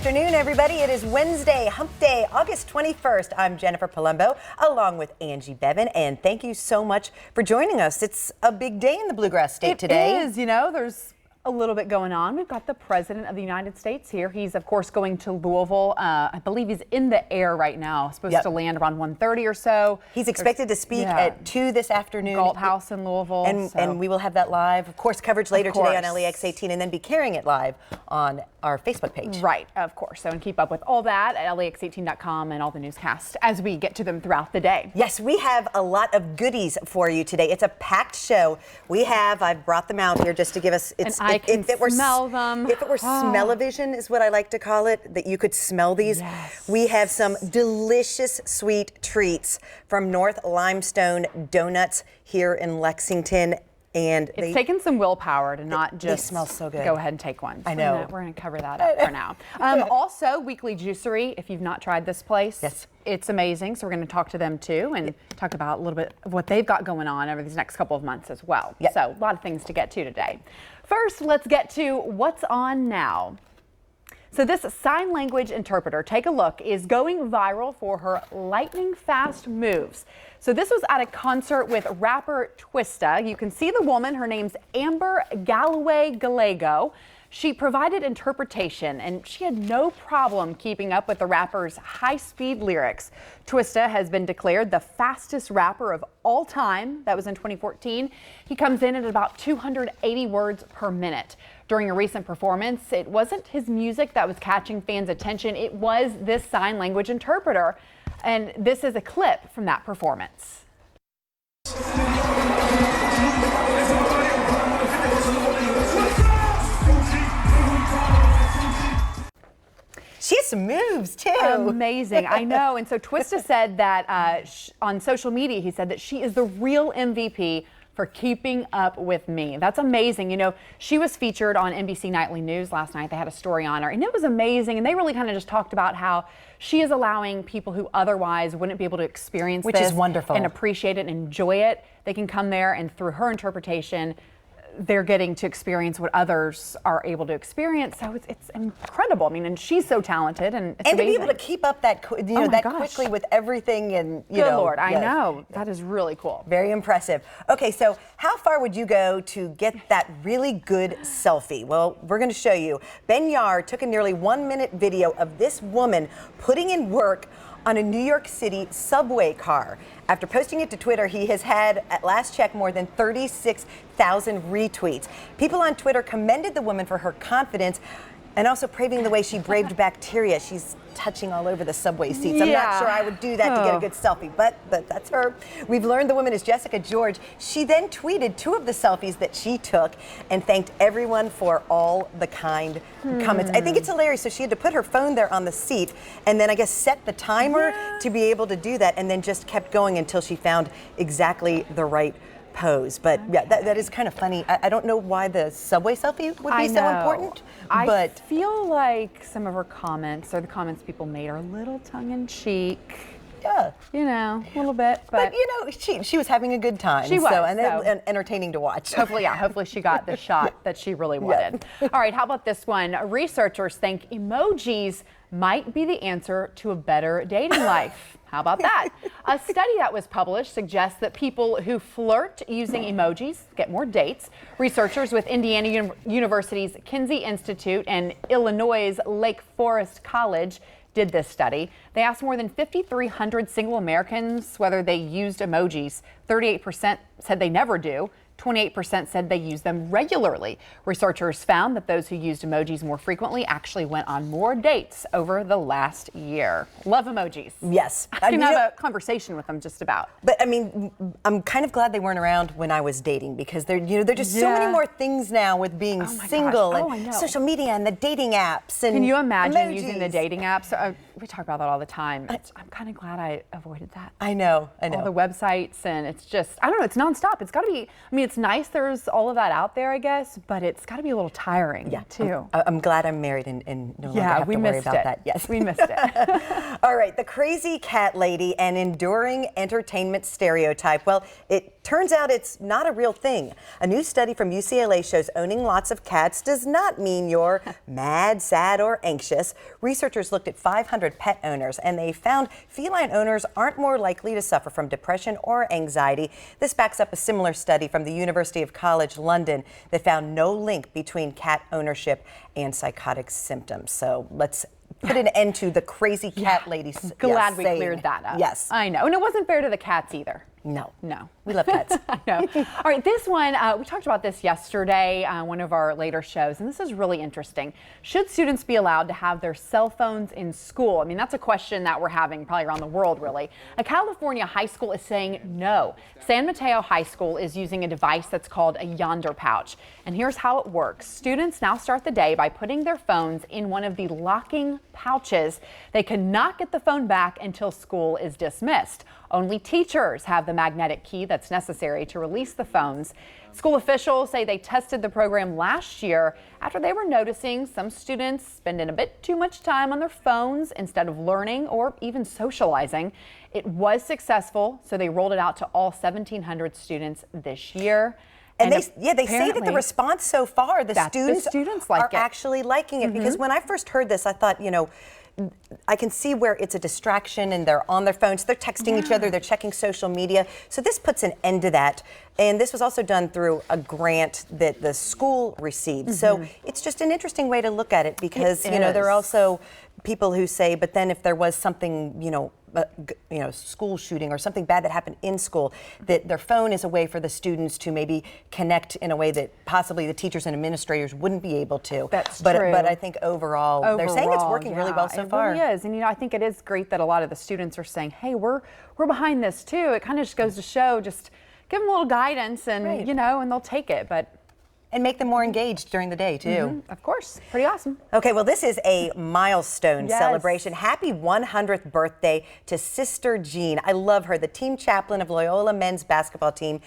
afternoon, everybody. It is Wednesday, Hump Day, August 21st. I'm Jennifer Palumbo, along with Angie Bevan, and thank you so much for joining us. It's a big day in the Bluegrass State today. It is, you know, there's a little bit going on. We've got the President of the United States here. He's, of course, going to Louisville. I believe he's in the air right now, supposed to land around 1:30 or so. He's expected to speak at 2 this afternoon. Galt House in Louisville. And we will have that live, of course, coverage later today on LEX 18, and then be carrying it live on our Facebook page. Right, of course. So, and keep up with all that at lex18.com and all the newscasts as we get to them throughout the day. Yes, we have a lot of goodies for you today. It's a packed show. I've brought them out here just to give us, If it were smell-o-vision is what I like to call it, that you could smell these. Yes. We have some delicious sweet treats from North Limestone Donuts here in Lexington. And it's taken some willpower to not just they smell so good. Go ahead and take one. So I know. We're going to cover that up for now. Also, Weekly Juicery, if you've not tried this place, yes, it's amazing. So we're going to talk to them too and talk about a little bit of what they've got going on over these next couple of months as well. Yep. So a lot of things to get to today. First, let's get to what's on now. So this sign language interpreter, take a look, is going viral for her lightning fast moves. So this was at a concert with rapper Twista. You can see the woman, her name's Amber Galloway Gallego. She provided interpretation and she had no problem keeping up with the rapper's high-speed lyrics. Twista has been declared the fastest rapper of all time. That was in 2014. He comes in at about 280 words per minute. During a recent performance, it wasn't his music that was catching fans' attention. It was this sign language interpreter. And this is a clip from that performance. She has some moves, too. Amazing. I know. And so Twista said that on social media, he said that she is the real MVP for keeping up with me. That's amazing. You know, she was featured on NBC Nightly News last night. They had a story on her, and it was amazing. And they really kind of just talked about how she is allowing people who otherwise wouldn't be able to experience this, which is wonderful, and appreciate it and enjoy it. They can come there, and through her interpretation, they're getting to experience what others are able to experience. So it's incredible. I mean, and she's so talented, and it's amazing. To be able to keep up that quickly with everything, and Good Lord, I know. That is really cool. Very impressive. Okay, so how far would you go to get that really good selfie? Well, we're going to show you. Ben Yar took a nearly 1-minute video of this woman putting in work on a New York City subway car. After posting it to Twitter, he has had, at last check, more than 36,000 retweets. People on Twitter commended the woman for her confidence and also praising the way she braved bacteria. She's touching all over the subway seats. I'm not sure I would do that to get a good selfie, but that's her. We've learned the woman is Jessica George. She then tweeted 2 of the selfies that she took and thanked everyone for all the kind comments. I think it's hilarious. So she had to put her phone there on the seat and then I guess set the timer to be able to do that, and then just kept going until she found exactly the right pose. But yeah, that is kind of funny. I don't know why the subway selfie would be so important. But I feel like some of her comments, or the comments people made, are a little tongue-in-cheek. Yeah, you know, a little bit. But you know, she was having a good time. She was, and entertaining to watch. Hopefully she got the shot that she really wanted. All right, how about this one? Researchers think emojis might be the answer to a better dating life. How about that? A study that was published suggests that people who flirt using emojis get more dates. Researchers with Indiana University's Kinsey Institute and Illinois' Lake Forest College did this study. They asked more than 5,300 single Americans whether they used emojis. 38% said they never do. 28% said they use them regularly. Researchers found that those who used emojis more frequently actually went on more dates over the last year. Love emojis. Yes. I can have a conversation with them just about. But I mean, I'm kind of glad they weren't around when I was dating, because they're just so many more things now with being single and social media and the dating apps. And can you imagine emojis. using the dating apps? we talk about that all the time. I'm kind of glad I avoided that. I know. All the websites, and it's just, I don't know, it's nonstop. It's got to be, I mean, it's nice there's all of that out there, I guess, but it's got to be a little tiring, too. I'm glad I'm married and no longer have to worry about that. Yes, we missed it. All right, the crazy cat lady and enduring entertainment stereotype. Well, it turns out it's not a real thing. A new study from UCLA shows owning lots of cats does not mean you're mad, sad, or anxious. Researchers looked at 500 pet owners, and they found feline owners aren't more likely to suffer from depression or anxiety. This backs up a similar study from the University of College London that found no link between cat ownership and psychotic symptoms. So let's put an end to the crazy cat lady. Glad we cleared that up. Yes. I know. And it wasn't fair to the cats either. No. No. We love pets. I know. All right, this one, we talked about this yesterday on one of our later shows, and this is really interesting. Should students be allowed to have their cell phones in school? I mean, that's a question that we're having probably around the world, really. A California high school is saying no. San Mateo High School is using a device that's called a Yonder pouch. And here's how it works. Students now start the day by putting their phones in one of the locking pouches. They cannot get the phone back until school is dismissed. Only teachers have the magnetic key that's necessary to release the phones. School officials say they tested the program last year after they were noticing some students spending a bit too much time on their phones instead of learning or even socializing. It was successful, so they rolled it out to all 1,700 students this year. And they say that the response so far, the students like are actually liking it. Because when I first heard this, I thought, you know, I can see where it's a distraction and they're on their phones, they're texting each other, they're checking social media. So this puts an end to that. And this was also done through a grant that the school received. So it's just an interesting way to look at it because, you know, there are also people who say, but then if there was something, you know, school shooting or something bad that happened in school, that their phone is a way for the students to maybe connect in a way that possibly the teachers and administrators wouldn't be able to. That's true. But I think overall they're saying it's working really well so far. It really is. And, you know, I think it is great that a lot of the students are saying, hey, we're behind this too. It kind of just goes to show, just give them a little guidance and, you know, and they'll take it. And make them more engaged during the day, too. Of course. Pretty awesome. Okay, well, this is a milestone celebration. Happy 100th birthday to Sister Jeanne. I love her. The team chaplain of Loyola men's basketball team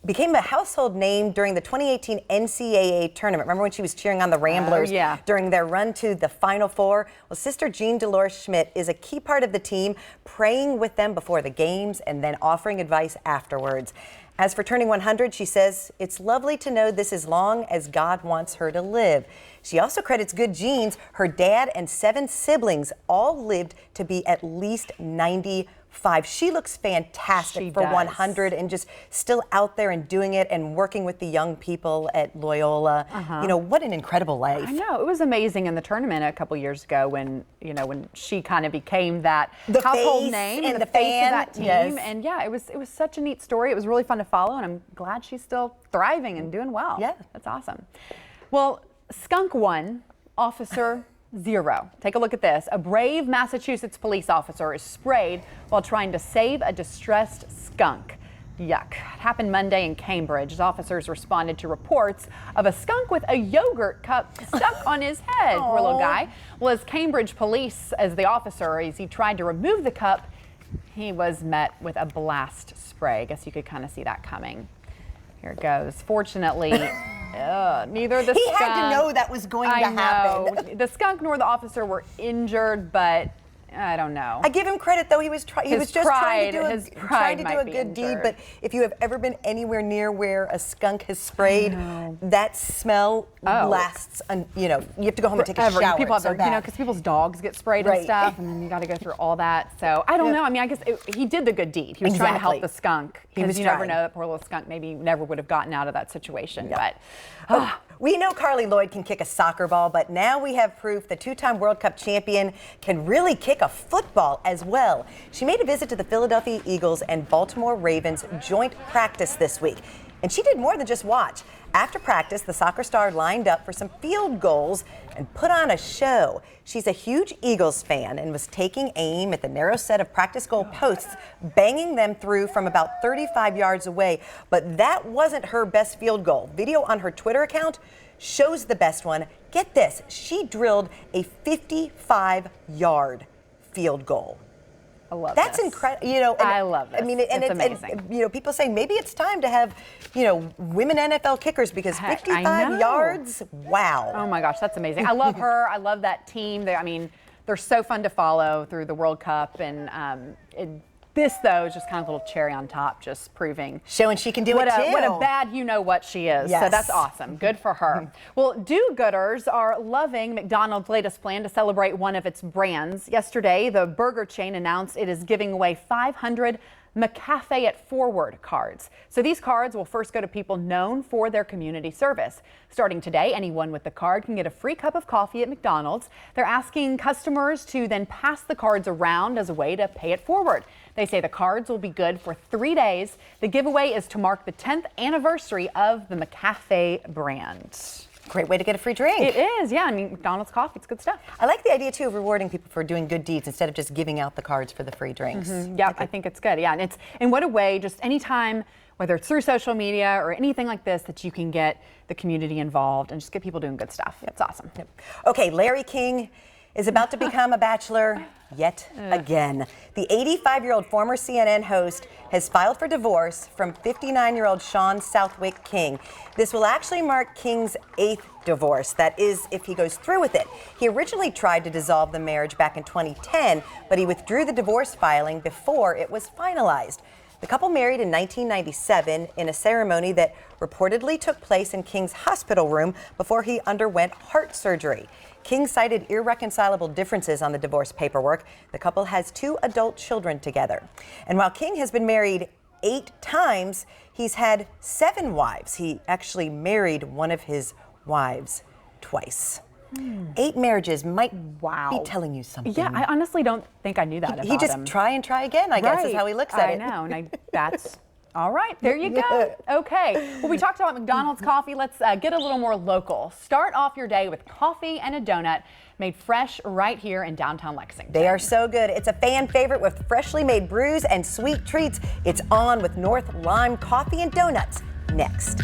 became a household name during the 2018 NCAA tournament. Remember when she was cheering on the Ramblers during their run to the Final Four? Well, Sister Jeanne Dolores Schmidt is a key part of the team, praying with them before the games and then offering advice afterwards. As for turning 100, she says, it's lovely to know this as long as God wants her to live. She also credits good genes. Her dad and 7 siblings all lived to be at least 95. She looks fantastic for 100 and just still out there and doing it and working with the young people at Loyola. You know, what an incredible life. I know. It was amazing in the tournament a couple years ago when, you know, when she kind of became that household name and the face of that team. And yeah, it was such a neat story. It was really fun to follow, and I'm glad she's still thriving and doing well. Yeah. That's awesome. Well, Skunk 1, Officer 0. Take a look at this. A brave Massachusetts police officer is sprayed while trying to save a distressed skunk. Yuck. It happened Monday in Cambridge as officers responded to reports of a skunk with a yogurt cup stuck on his head. Poor little guy. Well, as Cambridge police, as the officer, as he tried to remove the cup, he was met with a blast spray. I guess you could kind of see that coming. Here it goes. Fortunately, neither the skunk... He had to know that was going to happen. The skunk nor the officer were injured, but I don't know. I give him credit, though. He was trying to do a good deed. But if you have ever been anywhere near where a skunk has sprayed, that smell lasts. You know, you have to go home and take a shower. People have, you know, because people's dogs get sprayed and stuff, and then you got to go through all that. So I don't know. I mean, I guess he did the good deed. He was trying to help the skunk. Because you never know, that poor little skunk maybe never would have gotten out of that situation. But we know Carly Lloyd can kick a soccer ball, but now we have proof the 2-time World Cup champion can really kick a football as well. She made a visit to the Philadelphia Eagles and Baltimore Ravens joint practice this week. And she did more than just watch. After practice, the soccer star lined up for some field goals and put on a show. She's a huge Eagles fan and was taking aim at the narrow set of practice goal posts, banging them through from about 35 yards away. But that wasn't her best field goal. Video on her Twitter account shows the best one. Get this, she drilled a 55-yard field goal. I love That's this. incredible. You know, I love this. I mean, It's amazing. And, you know, people say maybe it's time to have, you know, women NFL kickers because Heck, 55 yards. Wow. Oh my gosh, that's amazing. I love her. I love that team. They're so fun to follow through the World Cup, and this though is just kind of a little cherry on top, just proving showing she can do it too. What a bad you know what she is. Yes. So that's awesome. Good for her. Well, do-gooders are loving McDonald's latest plan to celebrate one of its brands. Yesterday, the burger chain announced it is giving away 500 McCafe It Forward cards. So these cards will first go to people known for their community service. Starting today, anyone with the card can get a free cup of coffee at McDonald's. They're asking customers to then pass the cards around as a way to pay it forward. They say the cards will be good for 3 days. The giveaway is to mark the 10th anniversary of the McCafe brand. Great way to get a free drink. It is, yeah. I mean, McDonald's coffee, it's good stuff. I like the idea too of rewarding people for doing good deeds instead of just giving out the cards for the free drinks. Yeah, I think it's good. Yeah, and what a way, just anytime, whether it's through social media or anything like this, that you can get the community involved and just get people doing good stuff. It's awesome. Okay, Larry King is about to become a bachelor yet again. The 85-year-old former CNN host has filed for divorce from 59-year-old Sean Southwick King. This will actually mark King's 8th divorce. That is, if he goes through with it. He originally tried to dissolve the marriage back in 2010, but he withdrew the divorce filing before it was finalized. The couple married in 1997 in a ceremony that reportedly took place in King's hospital room before he underwent heart surgery. King cited irreconcilable differences on the divorce paperwork. The couple has 2 adult children together. And while King has been married 8 times, he's had 7 wives. He actually married one of his wives twice. 8 marriages might be telling you something. Yeah, I honestly don't think I knew that about him. He just try and try again, I guess, is how he looks at it. I know, and that's all right. There you go. Okay. Well, we talked about McDonald's coffee. Let's get a little more local. Start off your day with coffee and a donut made fresh right here in downtown Lexington. They are so good. It's a fan favorite with freshly made brews and sweet treats. It's on with North Lime Coffee and Donuts next.